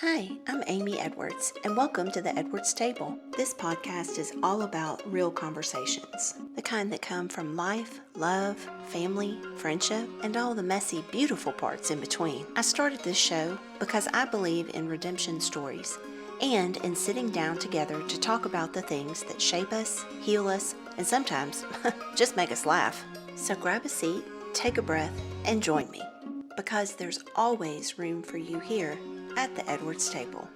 Hi, I'm Amy Edwards, and welcome to the Edwards Table. This podcast is all about real conversations, the kind that come from life, love, family, friendship, and all the messy, beautiful parts in between. I started this show because I believe in redemption stories and in sitting down together to talk about the things that shape us, heal us, and sometimes just make us laugh. So grab a seat, take a breath, and join me, because there's always room for you here at the Edwards Table.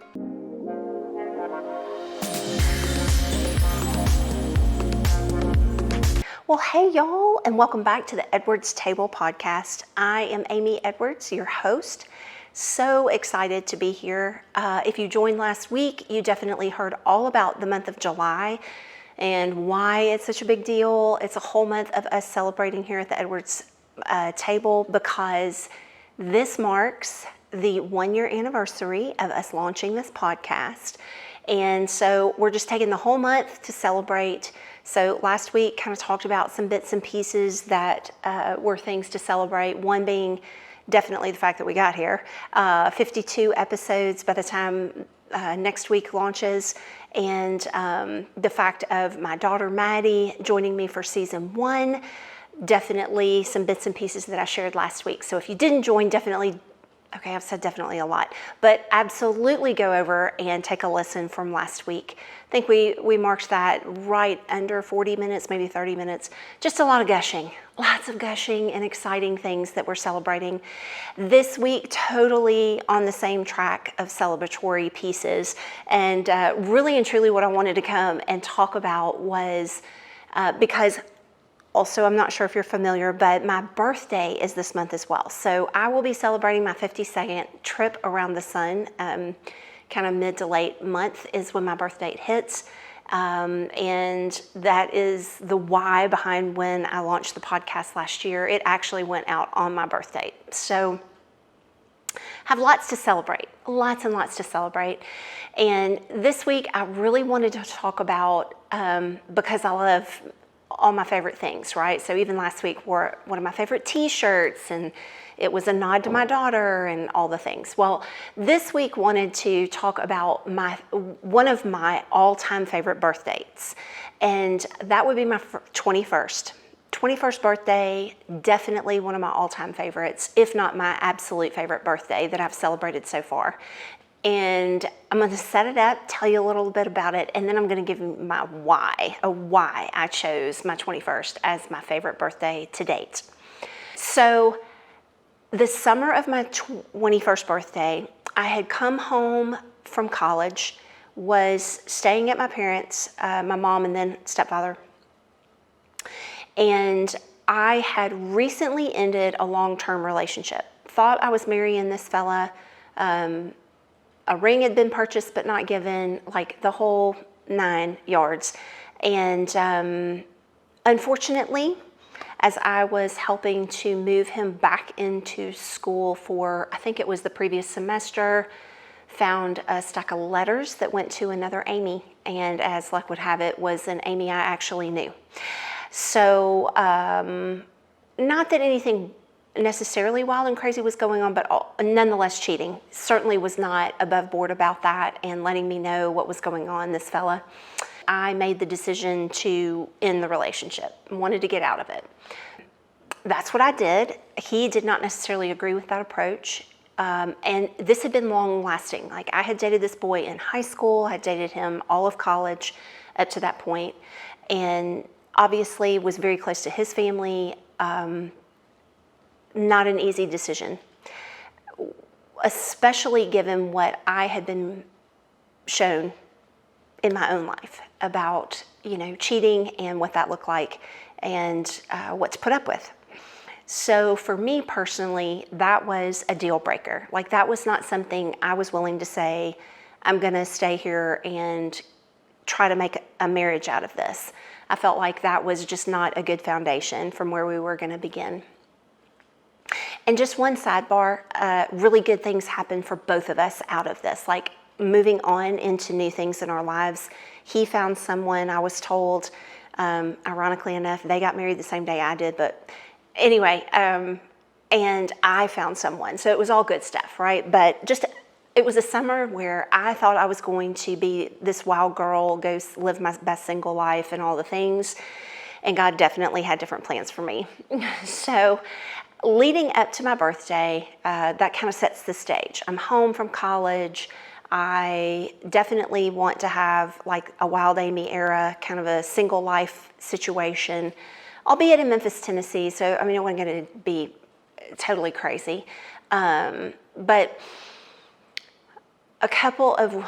Well, hey y'all, and welcome back to the Edwards Table podcast. I am Amy Edwards, your host. So excited to be here. If you joined last week, you definitely heard all about the month of July and why it's such a big deal. It's a whole month of us celebrating here at the Edwards Table because this marks the 1-year anniversary of us launching this podcast. And so we're just taking the whole month to celebrate. So last week kind of talked about some bits and pieces that were things to celebrate. One being definitely the fact that we got here. 52 episodes by the time next week launches. And the fact of my daughter Maddie joining me for season 1. Definitely some bits and pieces that I shared last week. So if you didn't join, definitely, okay, I've said definitely a lot, but absolutely go over and take a listen from last week. I think we marked that right under 40 minutes, maybe 30 minutes. Just a lot of gushing, lots of gushing and exciting things that we're celebrating. This week, totally on the same track of celebratory pieces. And really and truly what I wanted to come and talk about was, because also, I'm not sure if you're familiar, but my birthday is this month as well. So I will be celebrating my 52nd trip around the sun. Kind of mid to late month is when my birth date hits. And that is the why behind when I launched the podcast last year. It actually went out on my birth date. So have lots to celebrate, lots and lots to celebrate. And this week I really wanted to talk about, because I love all my favorite things, right? So even last week wore one of my favorite t-shirts, and it was a nod to my daughter and all the things. Well, this week wanted to talk about one of my all-time favorite birth dates, and that would be my 21st. 21st birthday, definitely one of my all-time favorites, if not my absolute favorite birthday that I've celebrated so far. And I'm going to set it up, tell you a little bit about it, and then I'm going to give you my why I chose my 21st as my favorite birthday to date. So the summer of my 21st birthday, I had come home from college, was staying at my parents', my mom and then stepfather, and I had recently ended a long-term relationship. Thought I was marrying this fella. A ring had been purchased but not given, like the whole 9 yards. And unfortunately, as I was helping to move him back into school for, I think it was the previous semester, found a stack of letters that went to another Amy. And as luck would have it, was an Amy I actually knew. So not that anything necessarily wild and crazy was going on, but nonetheless cheating. Certainly was not above board about that and letting me know what was going on, this fella. I made the decision to end the relationship and wanted to get out of it. That's what I did. He did not necessarily agree with that approach. And this had been long lasting. Like, I had dated this boy in high school, I had dated him all of college up to that point, and obviously was very close to his family. Not an easy decision, especially given what I had been shown in my own life about, cheating and what that looked like and what to put up with. So for me personally, that was a deal breaker. Like, that was not something I was willing to say, I'm going to stay here and try to make a marriage out of this. I felt like that was just not a good foundation from where we were going to begin. And just one sidebar, really good things happen for both of us out of this, like moving on into new things in our lives. He found someone, I was told, ironically enough, they got married the same day I did, but anyway, and I found someone. So it was all good stuff, right? But just it was a summer where I thought I was going to be this wild girl, go live my best single life and all the things. And God definitely had different plans for me. So leading up to my birthday, that kind of sets the stage. I'm home from college. I definitely want to have like a Wild Amy era, kind of a single life situation, albeit in Memphis, Tennessee. So, I mean, I wasn't going to be totally crazy. But a couple of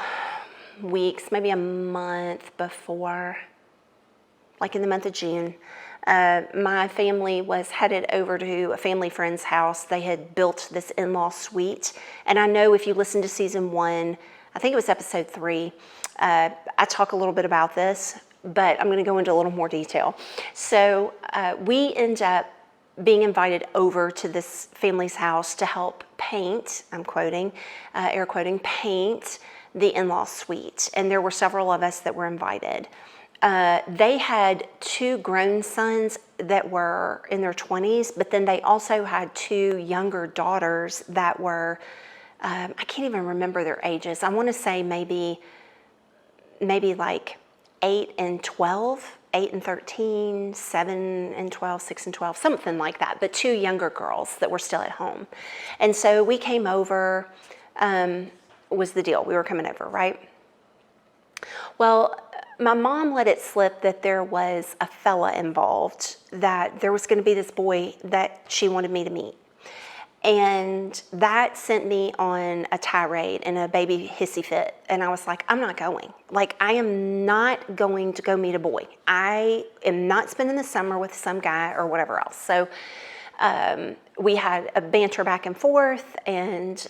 weeks, maybe a month before, like in the month of June, my family was headed over to a family friend's house. They had built this in-law suite. And I know if you listen to season 1, I think it was episode 3, I talk a little bit about this, but I'm going to go into a little more detail. So we end up being invited over to this family's house to help paint, I'm quoting, air quoting, paint the in-law suite. And there were several of us that were invited. They had 2 grown sons that were in their 20s, but then they also had 2 younger daughters that were, I can't even remember their ages. I want to say maybe like 8 and 12, 8 and 13, 7 and 12, 6 and 12, something like that, but 2 younger girls that were still at home. And so we came over, was the deal. We were coming over, right? Well, my mom let it slip that there was a fella involved, that there was going to be this boy that she wanted me to meet. And that sent me on a tirade and a baby hissy fit. And I was like, I'm not going. Like, I am not going to go meet a boy. I am not spending the summer with some guy or whatever else. So we had a banter back and forth. And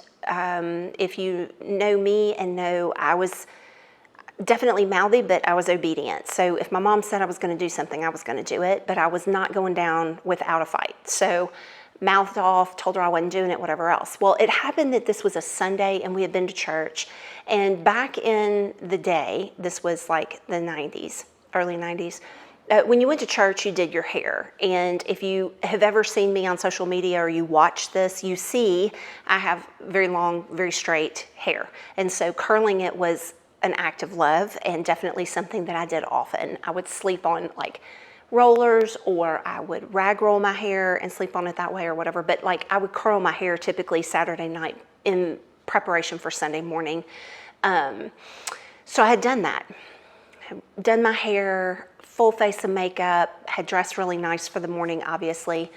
if you know me and know I was definitely mouthy, but I was obedient. So if my mom said I was going to do something, I was going to do it. But I was not going down without a fight. So mouthed off, told her I wasn't doing it, whatever else. Well, it happened that this was a Sunday and we had been to church. And back in the day, this was like the 90s, early 90s, when you went to church, you did your hair. And if you have ever seen me on social media or you watch this, you see I have very long, very straight hair. And so curling it was an act of love and definitely something that I did often. I would sleep on like rollers, or I would rag roll my hair and sleep on it that way or whatever. But like I would curl my hair typically Saturday night in preparation for Sunday morning. So I had done that. Had done my hair, full face of makeup, had dressed really nice for the morning, obviously.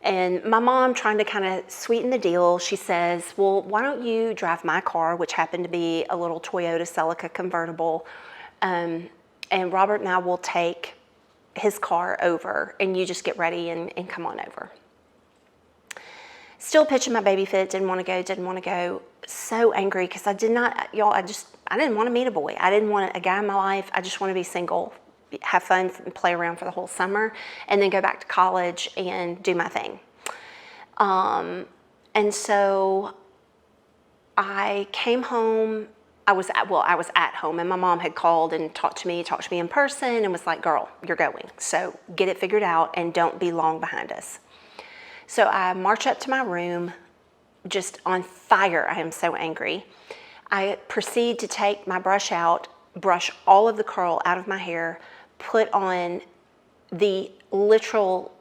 And my mom, trying to kind of sweeten the deal, she says, well, why don't you drive my car, which happened to be a little Toyota Celica convertible, and Robert and I will take his car over and you just get ready and come on over. Still pitching my baby fit, didn't want to go. So angry because I didn't want to meet a boy. I didn't want a guy in my life. I just want to be single, have fun, and play around for the whole summer, and then go back to college and do my thing. And so I came home. I was at home, and my mom had called and talked to me in person and was like, girl, you're going. So get it figured out and don't be long behind us. So I march up to my room, just on fire. I am so angry. I proceed to take my brush out, brush all of the curl out of my hair, put on the literal,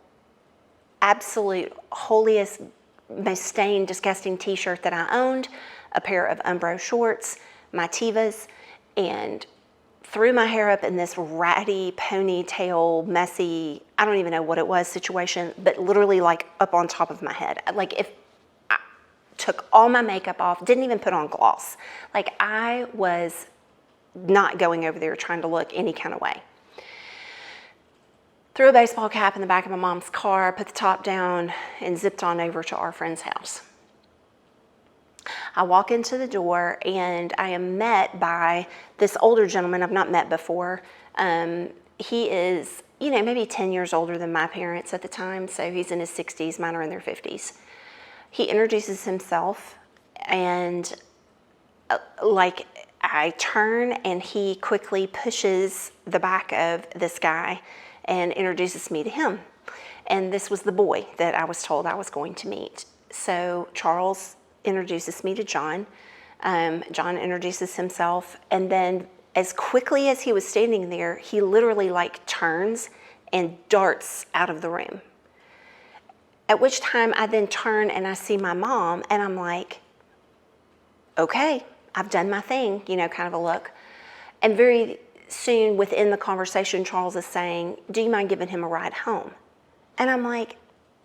absolute, holiest, most stained, disgusting t-shirt that I owned, a pair of Umbro shorts, my Tevas, and threw my hair up in this ratty ponytail, messy, I don't even know what it was situation, but literally like up on top of my head. Like if I took all my makeup off, didn't even put on gloss. Like I was not going over there trying to look any kind of way. Threw a baseball cap in the back of my mom's car, put the top down, and zipped on over to our friend's house. I walk into the door and I am met by this older gentleman I've not met before. He is, maybe 10 years older than my parents at the time, so he's in his 60s, mine are in their 50s. He introduces himself, and I turn and he quickly pushes the back of this guy and introduces me to him. And this was the boy that I was told I was going to meet. So Charles introduces me to John. John introduces himself, and then as quickly as he was standing there, he literally like turns and darts out of the room. At which time I then turn and I see my mom, and I'm like, okay, I've done my thing, kind of a look. And very soon within the conversation, Charles is saying, do you mind giving him a ride home? And I'm like,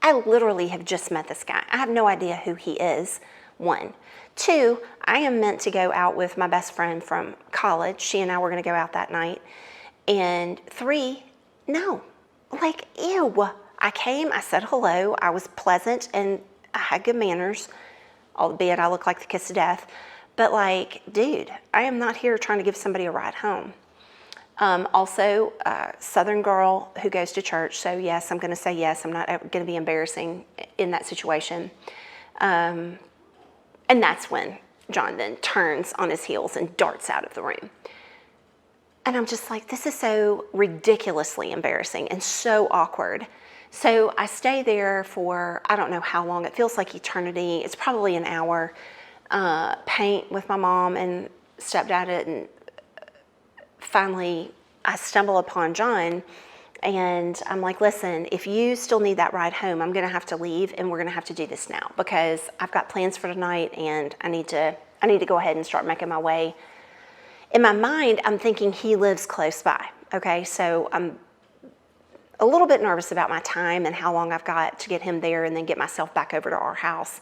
I literally have just met this guy. I have no idea who he is, one. Two, I am meant to go out with my best friend from college. She and I were going to go out that night. And three, no. Like, ew. I came, I said hello, I was pleasant, and I had good manners, albeit I look like the kiss of death. But like, dude, I am not here trying to give somebody a ride home. Also, Southern girl who goes to church, so yes, I'm going to say yes. I'm not going to be embarrassing in that situation. And that's when John then turns on his heels and darts out of the room. And I'm just like, this is so ridiculously embarrassing and so awkward. So I stay there for, I don't know how long. It feels like eternity. It's probably an hour. Paint with my mom and stepdad, and finally I stumble upon John, and I'm like, listen, if you still need that ride home, I'm going to have to leave, and we're going to have to do this now because I've got plans for tonight, and I need to go ahead and start making my way. In my mind, I'm thinking he lives close by. Okay, so I'm a little bit nervous about my time and how long I've got to get him there and then get myself back over to our house.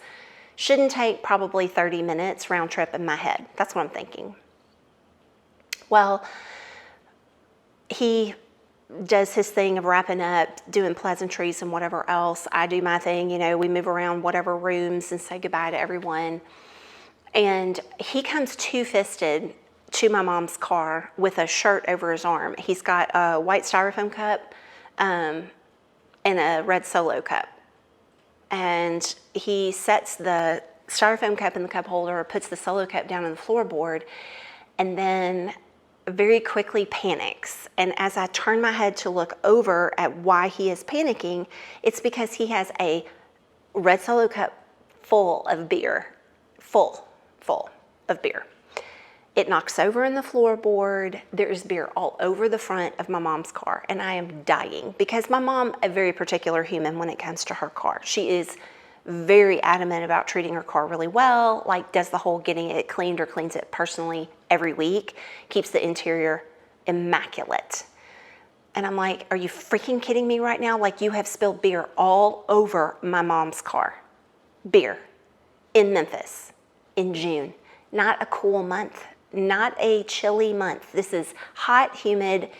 Shouldn't take probably 30 minutes round trip in my head. That's what I'm thinking. Well, he does his thing of wrapping up, doing pleasantries and whatever else. I do my thing, we move around whatever rooms and say goodbye to everyone. And he comes two-fisted to my mom's car with a shirt over his arm. He's got a white styrofoam cup and a red Solo cup. And he sets the styrofoam cup in the cup holder, puts the Solo cup down on the floorboard, and then very quickly panics. And as I turn my head to look over at why he is panicking, it's because he has a red Solo cup full of beer, full of beer. It knocks over in the floorboard. There is beer all over the front of my mom's car, and I am dying because my mom, a very particular human when it comes to her car. She is very adamant about treating her car really well, like does the whole getting it cleaned or cleans it personally every week, keeps the interior immaculate. And I'm like, are you freaking kidding me right now? Like, you have spilled beer all over my mom's car. Beer in Memphis in June. Not a cool month. Not a chilly month. This is hot, humid,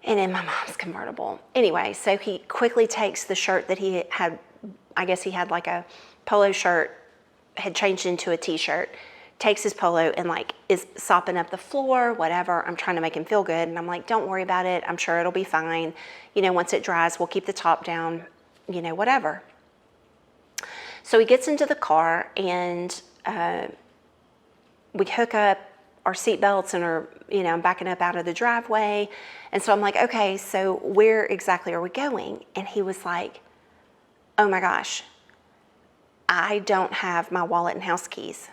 and in my mom's convertible. Anyway, so he quickly takes the shirt that he had, I guess he had like a polo shirt, had changed into a t-shirt, takes his polo and like is sopping up the floor, whatever. I'm trying to make him feel good. And I'm like, don't worry about it. I'm sure it'll be fine. Once it dries, we'll keep the top down, whatever. So he gets into the car and, we hook up our seatbelts and I'm backing up out of the driveway. And so I'm like, okay, so where exactly are we going? And he was like, oh my gosh, I don't have my wallet and house keys.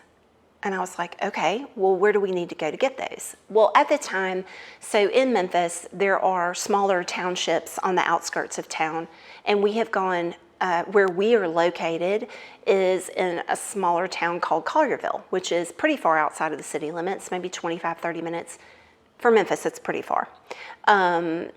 And I was like, okay, well, where do we need to go to get those? Well, at the time, so in Memphis, there are smaller townships on the outskirts of town. And we have gone, where we are located is in a smaller town called Collierville, which is pretty far outside of the city limits, maybe 25, 30 minutes. For Memphis, it's pretty far. And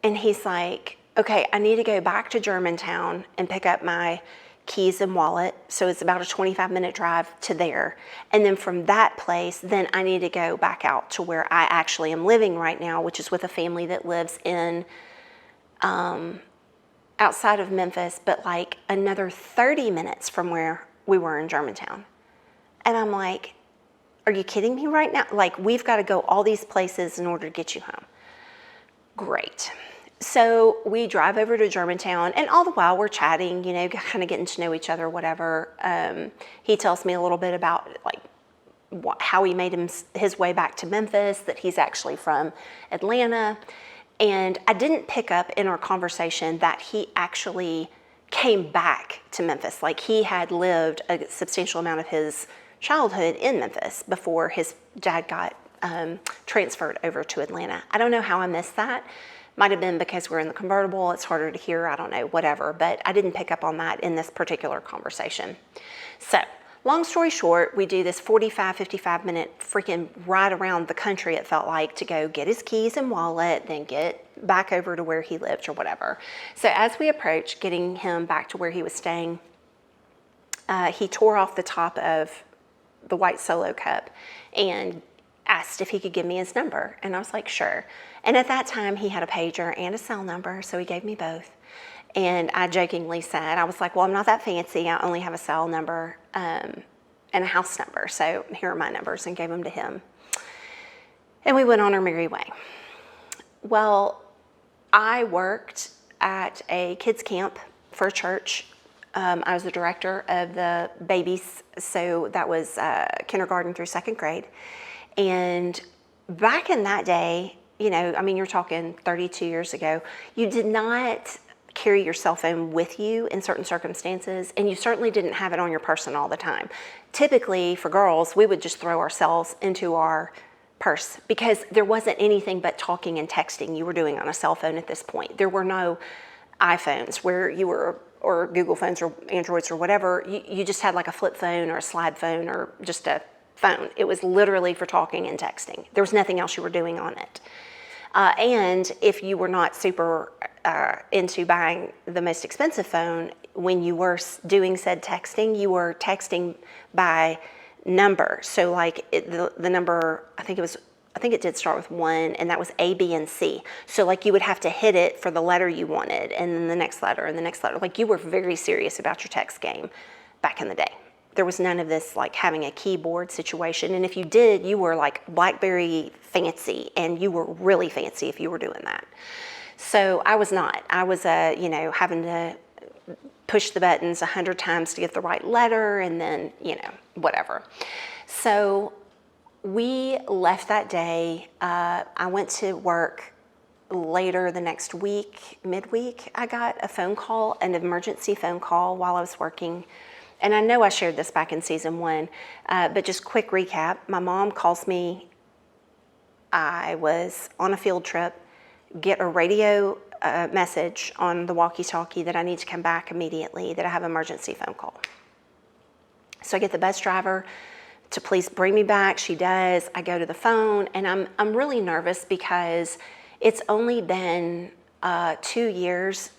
he's like, okay, I need to go back to Germantown and pick up my keys and wallet. So it's about a 25-minute drive to there. And then from that place, then I need to go back out to where I actually am living right now, which is with a family that lives in outside of Memphis, but like another 30 minutes from where we were in Germantown. And I'm like, are you kidding me right now? Like, we've got to go all these places in order to get you home. Great. So we drive over to Germantown, and all the while we're chatting, kind of getting to know each other, whatever. He tells me a little bit about like how he made his way back to Memphis, that he's actually from Atlanta. And I didn't pick up in our conversation that he actually came back to Memphis. Like, he had lived a substantial amount of his childhood in Memphis before his dad got transferred over to Atlanta. I don't know how I missed that. Might have been because we're in the convertible, it's harder to hear, I don't know, whatever, but I didn't pick up on that in this particular conversation. So, long story short, we do this 45, 55-minute freaking ride around the country, it felt like, to go get his keys and wallet, then get back over to where he lived or whatever. So as we approached getting him back to where he was staying, he tore off the top of the white Solo cup and asked if he could give me his number. And I was like, sure. And at that time, he had a pager and a cell number, so he gave me both. And I jokingly said, I was like, well, I'm not that fancy. I only have a cell number and a house number. So here are my numbers, and gave them to him. And we went on our merry way. Well, I worked at a kids camp for a church. I was the director of the babies, so that was kindergarten through second grade. And back in that day, you know, I mean, you're talking 32 years ago, you did not carry your cell phone with you in certain circumstances, and you certainly didn't have it on your person all the time. Typically, for girls, we would just throw ourselves into our purse because there wasn't anything but talking and texting you were doing on a cell phone at this point. There were no iPhones where you were, or Google phones or Androids or whatever. You just had like a flip phone or a slide phone or just a phone. It was literally for talking and texting. There was nothing else you were doing on it. And if you were not super into buying the most expensive phone, when you were doing said texting, you were texting by number. So like the number, I think it did start with 1, and that was A, B, and C. So like you would have to hit it for the letter you wanted, and then the next letter, and the next letter. Like you were very serious about your text game back in the day. There was none of this like having a keyboard situation. And if you did, you were like BlackBerry fancy, and you were really fancy if you were doing that. So I was not. I was, having to push the buttons 100 times to get the right letter, and then, whatever. So we left that day. I went to work later the next week, midweek. I got a phone call, an emergency phone call while I was working. And I know I shared this back in season 1, but just quick recap. My mom calls me. I was on a field trip, get a radio message on the walkie-talkie that I need to come back immediately, that I have an emergency phone call. So I get the bus driver to please bring me back. She does. I go to the phone, and I'm really nervous because it's only been 2 years,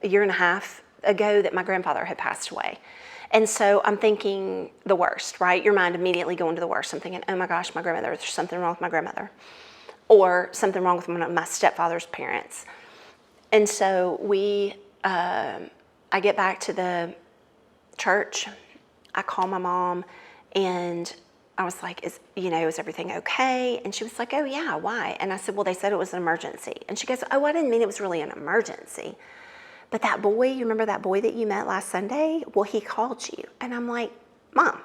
a year and a half ago that my grandfather had passed away. And so I'm thinking the worst, right? Your mind immediately going to the worst. I'm thinking, oh my gosh, my grandmother, there's something wrong with my grandmother. Or something wrong with my stepfather's parents. And so I get back to the church. I call my mom, and I was like, is everything okay? And she was like, oh yeah, why? And I said, well, they said it was an emergency. And she goes, oh, I didn't mean it was really an emergency. But that boy, you remember that boy that you met last Sunday? Well, he called you. And I'm like, Mom,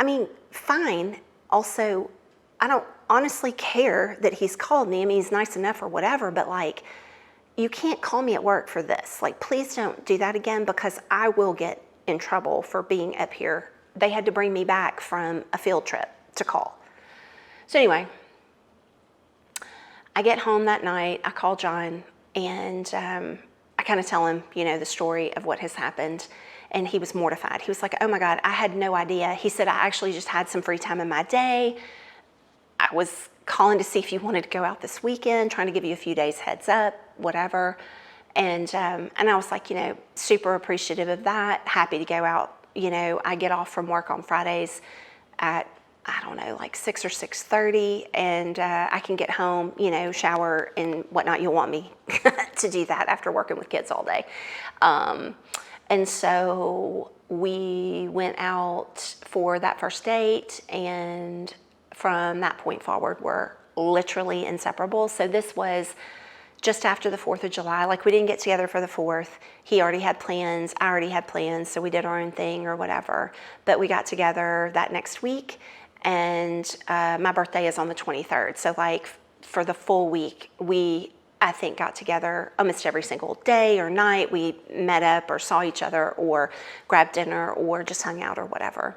I mean, fine. Also, I don't honestly care that he's called me. I mean, he's nice enough or whatever, but like, you can't call me at work for this. Like, please don't do that again, because I will get in trouble for being up here. They had to bring me back from a field trip to call. So anyway, I get home that night. I call John, and I kind of tell him, the story of what has happened. And he was mortified. He was like, oh my God, I had no idea. He said, I actually just had some free time in my day. I was calling to see if you wanted to go out this weekend, trying to give you a few days heads up, whatever. And I was like, super appreciative of that. Happy to go out. I get off from work on Fridays at, I don't know, like 6 or 6:30, and I can get home, shower and whatnot. You'll want me to do that after working with kids all day. And so we went out for that first date, and from that point forward, we're literally inseparable. So this was just after the 4th of July. Like, we didn't get together for the 4th. He already had plans. I already had plans. So we did our own thing or whatever. But we got together that next week, and my birthday is on the 23rd. So like for the full week, we, I think, got together almost every single day or night. We met up or saw each other or grabbed dinner or just hung out or whatever.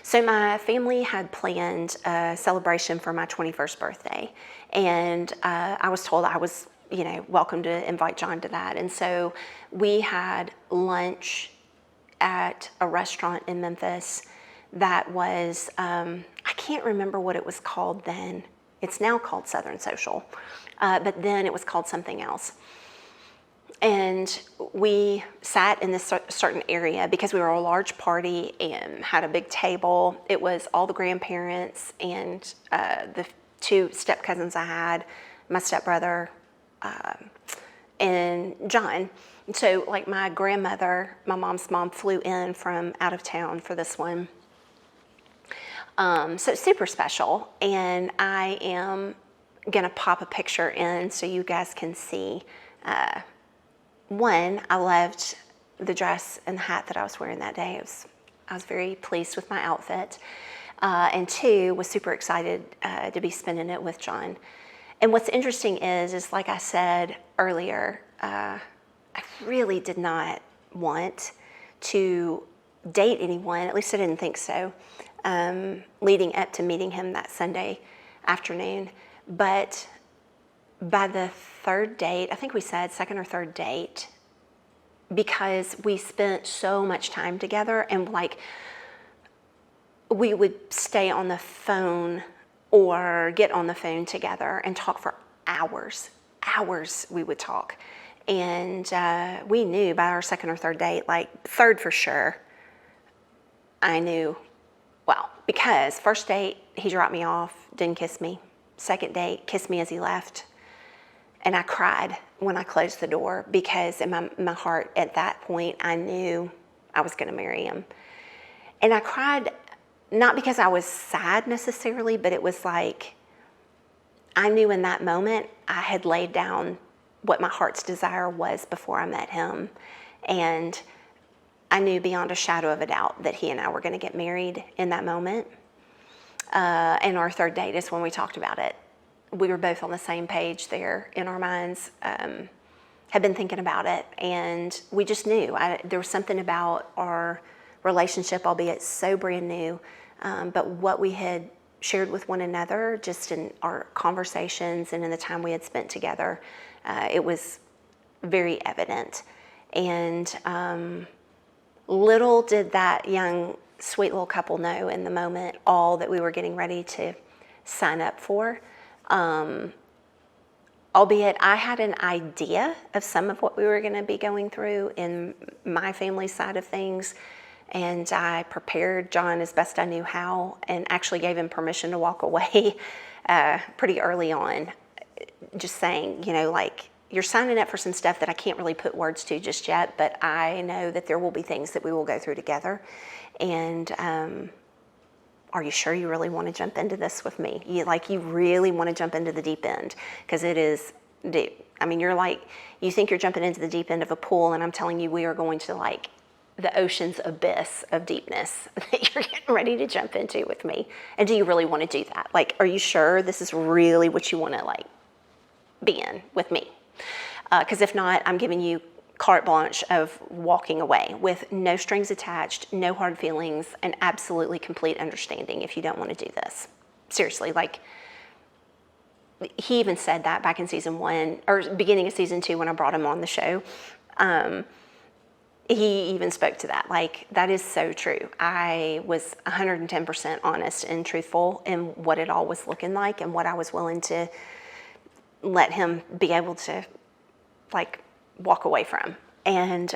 So my family had planned a celebration for my 21st birthday, and I was told I was, welcome to invite John to that. And so we had lunch at a restaurant in Memphis that was, I can't remember what it was called then. It's now called Southern Social, but then it was called something else. And we sat in this certain area because we were a large party and had a big table. It was all the grandparents and the two step cousins I had, my stepbrother, and John. And so, like, my grandmother, my mom's mom, flew in from out of town for this one. So it's super special. And I am gonna pop a picture in so you guys can see. One, I loved the dress and the hat that I was wearing that day. I was very pleased with my outfit. And two, was super excited to be spending it with John. And what's interesting is like I said earlier, I really did not want to date anyone, at least I didn't think so, leading up to meeting him that Sunday afternoon. But by the third date, I think we said second or third date, because we spent so much time together, and like we would stay on the phone or get on the phone together and talk for hours. Hours we would talk. And we knew by our second or third date, like third for sure, I knew, well, because first date, he dropped me off, didn't kiss me. Second date, kissed me as he left. And I cried when I closed the door because in my heart at that point, I knew I was going to marry him. And I cried not because I was sad necessarily, but it was like I knew in that moment I had laid down what my heart's desire was before I met him. And I knew beyond a shadow of a doubt that he and I were going to get married in that moment. And our third date is when we talked about it. We were both on the same page there in our minds, had been thinking about it, and we just knew. There was something about our relationship, albeit so brand new, but what we had shared with one another just in our conversations and in the time we had spent together, it was very evident. And little did that young, sweet little couple know in the moment all that we were getting ready to sign up for. Albeit I had an idea of some of what we were going to be going through in my family side of things, and I prepared John as best I knew how, and actually gave him permission to walk away pretty early on, just saying, like, you're signing up for some stuff that I can't really put words to just yet, but I know that there will be things that we will go through together, and are you sure you really want to jump into this with me? You really want to jump into the deep end, because it is deep. I mean, you think you're jumping into the deep end of a pool, and I'm telling you, we are going to like the ocean's abyss of deepness that you're getting ready to jump into with me. And do you really want to do that? Like, are you sure this is really what you want to like be in with me? Because if not, I'm giving you carte blanche of walking away with no strings attached, no hard feelings, and absolutely complete understanding if you don't want to do this. Seriously, like, he even said that back in season 1, or beginning of season 2 when I brought him on the show. He even spoke to that. Like, that is so true. I was 110% honest and truthful in what it all was looking like and what I was willing to let him be able to, like, walk away from. And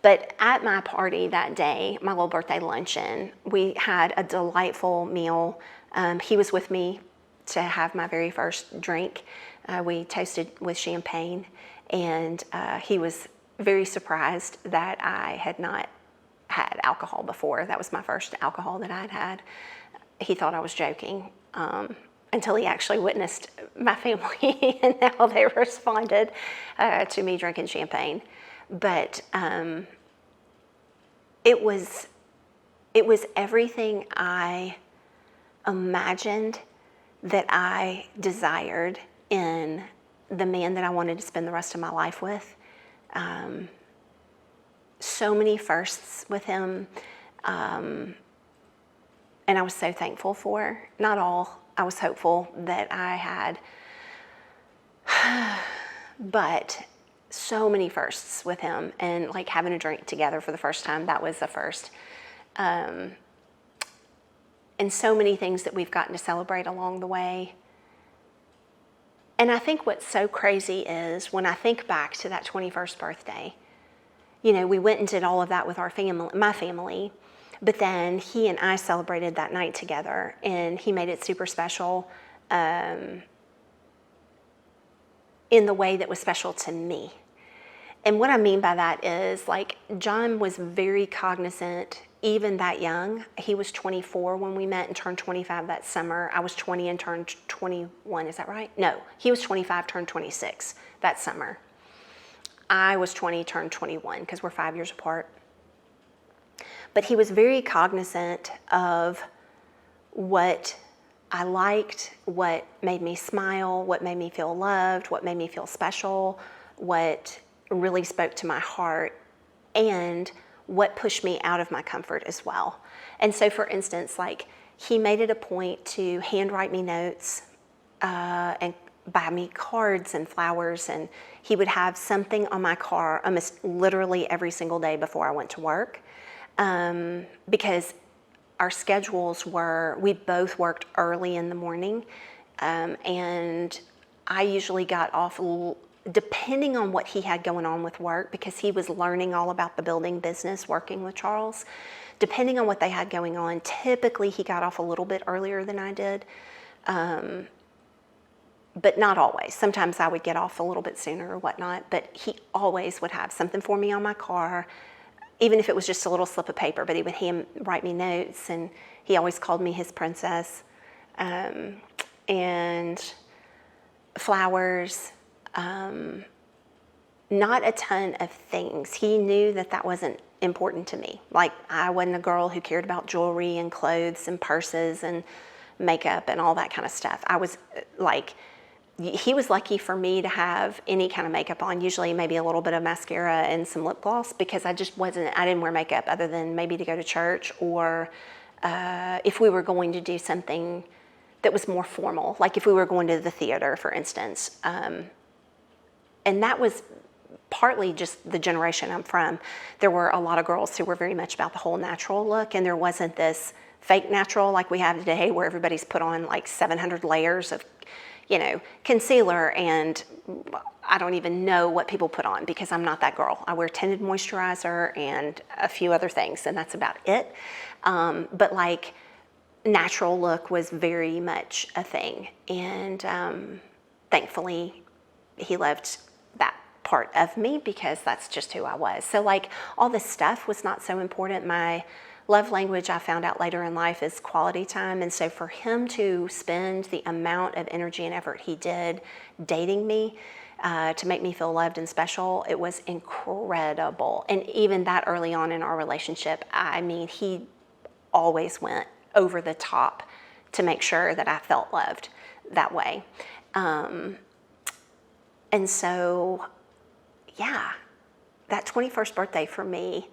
but at my party that day, my little birthday luncheon, we had a delightful meal. He was with me to have my very first drink. We toasted with champagne, and he was very surprised that I had not had alcohol before. That was my first alcohol that I'd had. He thought I was joking. Until he actually witnessed my family and how they responded to me drinking champagne. But it was everything I imagined that I desired in the man that I wanted to spend the rest of my life with. So many firsts with him. And I was so thankful for. Not all. I was hopeful that I had, but so many firsts with him, and like having a drink together for the first time, that was the first. And so many things that we've gotten to celebrate along the way. And I think what's so crazy is when I think back to that 21st birthday, you know, we went and did all of that with our family, my family, but then he and I celebrated that night together, and he made it super special in the way that was special to me. And what I mean by that is, like, John was very cognizant, even that young. He was 24 when we met and turned 25 that summer. I was 20 and turned 21, is that right? No, he was 25, turned 26 that summer. I was 20, turned 21, because we're 5 years apart. But he was very cognizant of what I liked, what made me smile, what made me feel loved, what made me feel special, what really spoke to my heart, and what pushed me out of my comfort as well. And so, for instance, like, he made it a point to handwrite me notes and buy me cards and flowers, and he would have something on my car almost literally every single day before I went to work, because our schedules were, we both worked early in the morning, and I usually got off depending on what he had going on with work, because he was learning all about the building business working with Charles. Depending on what they had going on, typically he got off a little bit earlier than I did, but not always. Sometimes I would get off a little bit sooner or whatnot, but he always would have something for me on my car, even if it was just a little slip of paper, but he would write me notes, and he always called me his princess, and flowers, not a ton of things. He knew that that wasn't important to me. Like, I wasn't a girl who cared about jewelry and clothes and purses and makeup and all that kind of stuff. I was like, he was lucky for me to have any kind of makeup on, usually maybe a little bit of mascara and some lip gloss, because I didn't wear makeup other than maybe to go to church, or if we were going to do something that was more formal, like if we were going to the theater, for instance. And that was partly just the generation I'm from. There were a lot of girls who were very much about the whole natural look, and there wasn't this fake natural like we have today, where everybody's put on like 700 layers of, you know, concealer, and I don't even know what people put on, because I'm not that girl. I wear tinted moisturizer and a few other things, and that's about it. But like, natural look was very much a thing, and thankfully he loved that part of me, because that's just who I was. So like, all this stuff was not so important. My love language, I found out later in life, is quality time. And so for him to spend the amount of energy and effort he did dating me to make me feel loved and special, it was incredible. And even that early on in our relationship, I mean, he always went over the top to make sure that I felt loved that way. And so, yeah, that 21st birthday for me,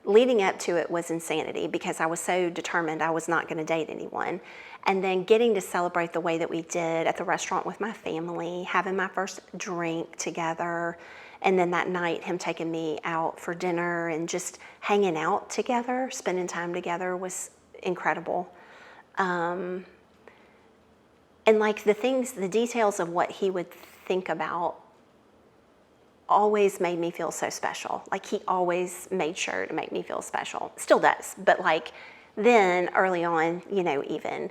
leading up to it, was insanity, because I was so determined I was not going to date anyone. And then getting to celebrate the way that we did at the restaurant with my family, having my first drink together, and then that night him taking me out for dinner and just hanging out together, spending time together, was incredible. And like, the details of what he would think about always made me feel so special. Like, he always made sure to make me feel special. Still does, but like, then early on, you know, even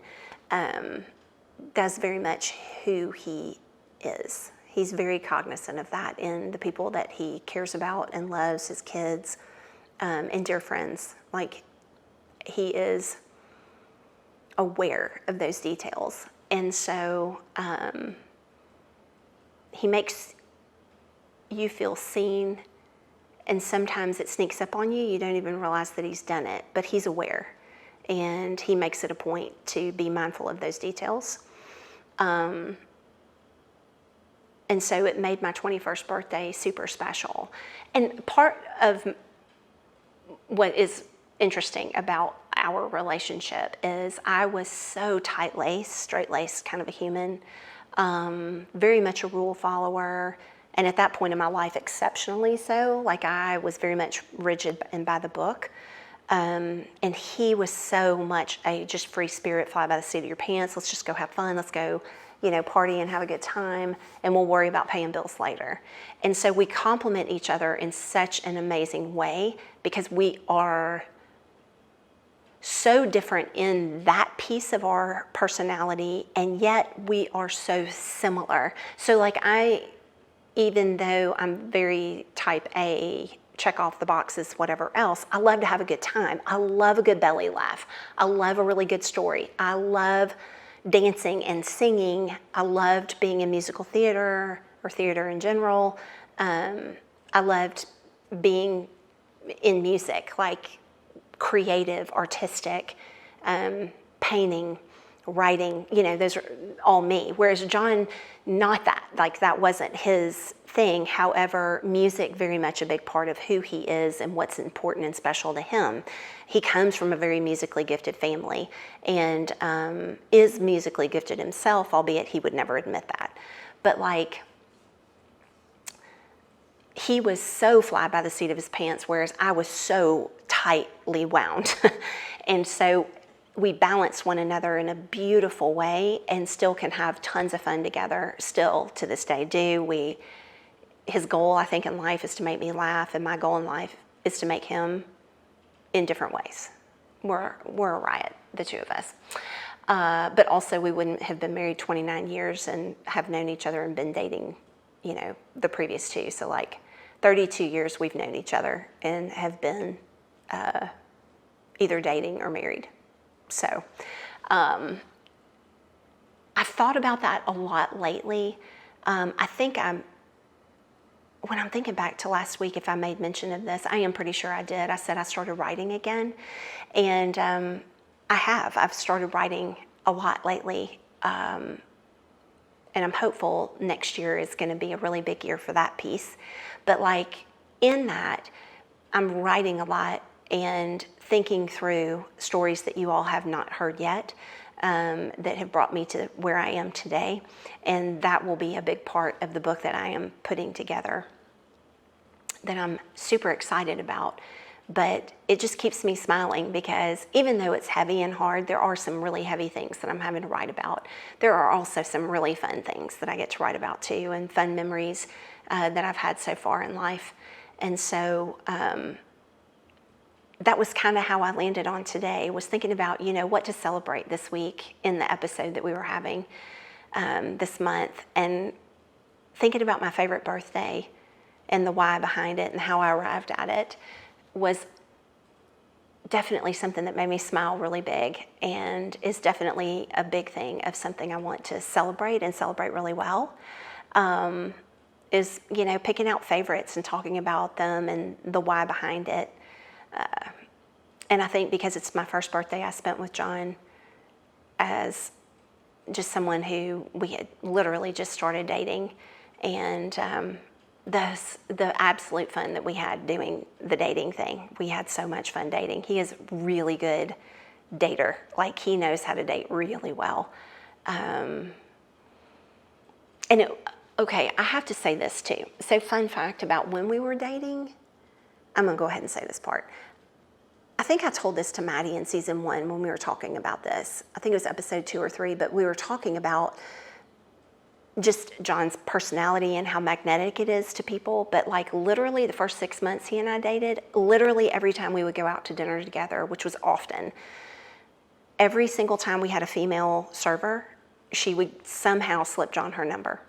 that's very much who he is. He's very cognizant of that in the people that he cares about and loves, his kids, and dear friends. Like, he is aware of those details. And so he makes you feel seen, and sometimes it sneaks up on you. You don't even realize that he's done it, but he's aware, and he makes it a point to be mindful of those details. And so it made my 21st birthday super special. And part of what is interesting about our relationship is I was so tight-laced, straight-laced kind of a human, very much a rule follower, and at that point in my life, exceptionally so. Like, I was very much rigid and by the book. And he was so much a just free spirit, fly by the seat of your pants. Let's just go have fun. Let's go, party and have a good time, and we'll worry about paying bills later. And so we complement each other in such an amazing way because we are so different in that piece of our personality, and yet we are so similar. So like even though I'm very type A, check off the boxes, whatever else, I love to have a good time. I love a good belly laugh. I love a really good story. I love dancing and singing. I loved being in musical theater or theater in general. I loved being in music, like creative, artistic, painting, writing, those are all me. Whereas John, not that, like that wasn't his thing. However, music very much a big part of who he is and what's important and special to him. He comes from a very musically gifted family and is musically gifted himself, albeit he would never admit that. But like, he was so fly by the seat of his pants, whereas I was so tightly wound. And so we balance one another in a beautiful way and still can have tons of fun together, still to this day do. His goal, I think, in life is to make me laugh, and my goal in life is to make him in different ways. We're a riot, the two of us. But also we wouldn't have been married 29 years and have known each other and been dating, the previous two. So like 32 years we've known each other and have been either dating or married. So I've thought about that a lot lately. I think when I'm thinking back to last week, if I made mention of this, I am pretty sure I did. I said I started writing again, and I've started writing a lot lately, and I'm hopeful next year is going to be a really big year for that piece. But like in that, I'm writing a lot and thinking through stories that you all have not heard yet, that have brought me to where I am today. And that will be a big part of the book that I am putting together that I'm super excited about. But it just keeps me smiling because even though it's heavy and hard, there are some really heavy things that I'm having to write about. There are also some really fun things that I get to write about too, and fun memories that I've had so far in life. And so that was kind of how I landed on today, was thinking about, what to celebrate this week in the episode that we were having this month, and thinking about my favorite birthday and the why behind it and how I arrived at it was definitely something that made me smile really big, and is definitely a big thing of something I want to celebrate and celebrate really well. Is, picking out favorites and talking about them and the why behind it. And I think because it's my first birthday I spent with John as just someone who we had literally just started dating, and the absolute fun that we had doing the dating thing. We had so much fun dating. He is a really good dater. Like, he knows how to date really well. Okay, I have to say this too. So, fun fact about when we were dating, I'm gonna go ahead and say this part. I think I told this to Maddie in season 1 when we were talking about this. I think it was episode 2 or 3, but we were talking about just John's personality and how magnetic it is to people. But like literally the first 6 months he and I dated, literally every time we would go out to dinner together, which was often, every single time we had a female server, she would somehow slip John her number.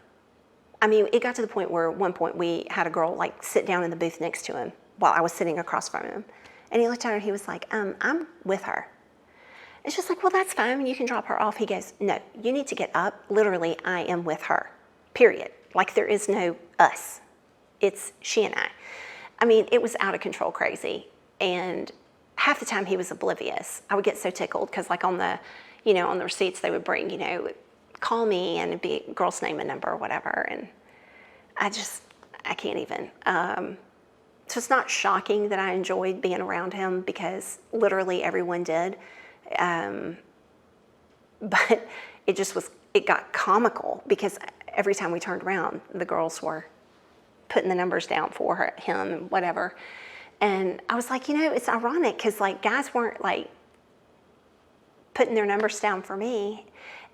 I mean, it got to the point where at one point we had a girl like sit down in the booth next to him while I was sitting across from him. And he looked at her and he was like, I'm with her. It's just like, well, that's fine. You can drop her off. He goes, no, you need to get up. Literally, I am with her, period. Like, there is no us. It's she and I. I mean, it was out of control crazy. And half the time he was oblivious. I would get so tickled because like on the receipts they would bring, call me, and it'd be girl's name and number or whatever. And I can't even. So it's not shocking that I enjoyed being around him because literally everyone did. But it got comical because every time we turned around, the girls were putting the numbers down for him and whatever. And I was like, it's ironic because like guys weren't like putting their numbers down for me.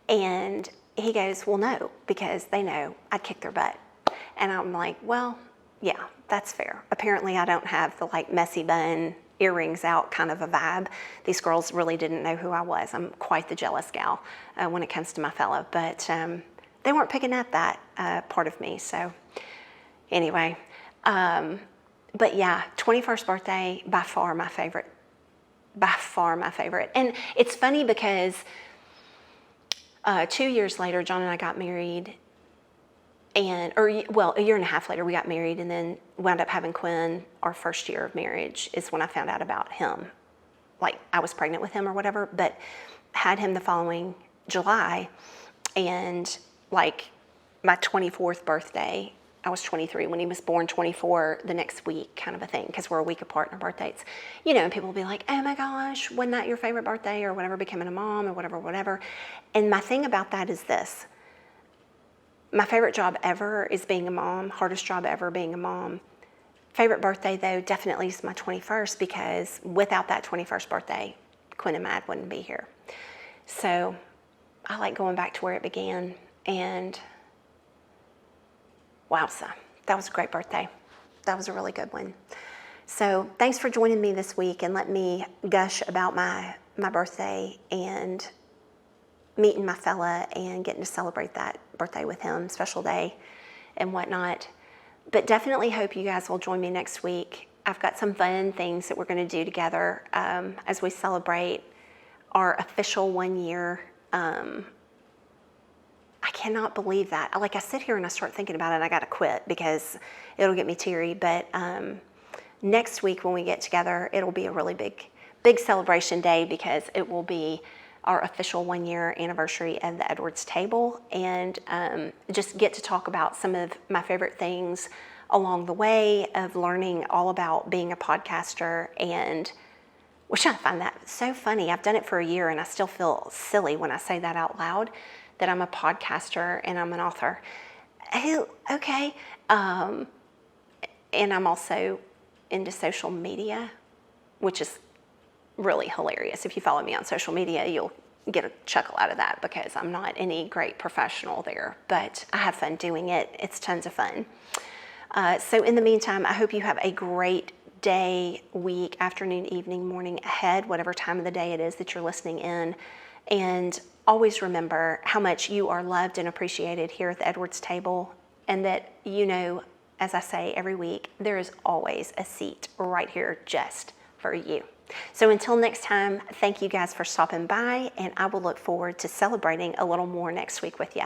And he goes, well, no, because they know I'd kick their butt. And I'm like, well, yeah, that's fair. Apparently I don't have the like messy bun, earrings out kind of a vibe. These girls really didn't know who I was. I'm quite the jealous gal when it comes to my fella. But they weren't picking up that part of me. So anyway, but yeah, 21st birthday, by far my favorite. By far my favorite. And it's funny because 2 years later, John and I got married. A year and a half later, we got married and then wound up having Quinn. Our first year of marriage is when I found out about him. Like, I was pregnant with him or whatever, but had him the following July. And, like, my 24th birthday, I was 23 when he was born, 24 the next week kind of a thing, because we're a week apart in our birthdays. And people will be like, oh my gosh, wasn't that your favorite birthday or whatever, becoming a mom or whatever. And my thing about that is this. My favorite job ever is being a mom, hardest job ever being a mom. Favorite birthday, though, definitely is my 21st, because without that 21st birthday, Quinn and Mad wouldn't be here. So I like going back to where it began, and wowza, that was a great birthday. That was a really good one. So thanks for joining me this week and let me gush about my birthday and meeting my fella and getting to celebrate that birthday with him, special day and whatnot. But definitely hope you guys will join me next week. I've got some fun things that we're going to do together as we celebrate our official 1 year. I cannot believe that. Like, I sit here and I start thinking about it and I got to quit because it'll get me teary. But next week when we get together, it'll be a really big celebration day because it will be our official 1 year anniversary of the Edwards table, and just get to talk about some of my favorite things along the way of learning all about being a podcaster, and which I find that so funny. I've done it for a year and I still feel silly when I say that out loud, that I'm a podcaster and I'm an author. Okay. And I'm also into social media, which is really hilarious. If you follow me on social media, you'll get a chuckle out of that because I'm not any great professional there, but I have fun doing it. It's tons of fun. So in the meantime, I hope you have a great day, week, afternoon, evening, morning ahead, whatever time of the day it is that you're listening in. And always remember how much you are loved and appreciated here at the Edwards table, and that, as I say every week, there is always a seat right here just for you. So until next time, thank you guys for stopping by, and I will look forward to celebrating a little more next week with you.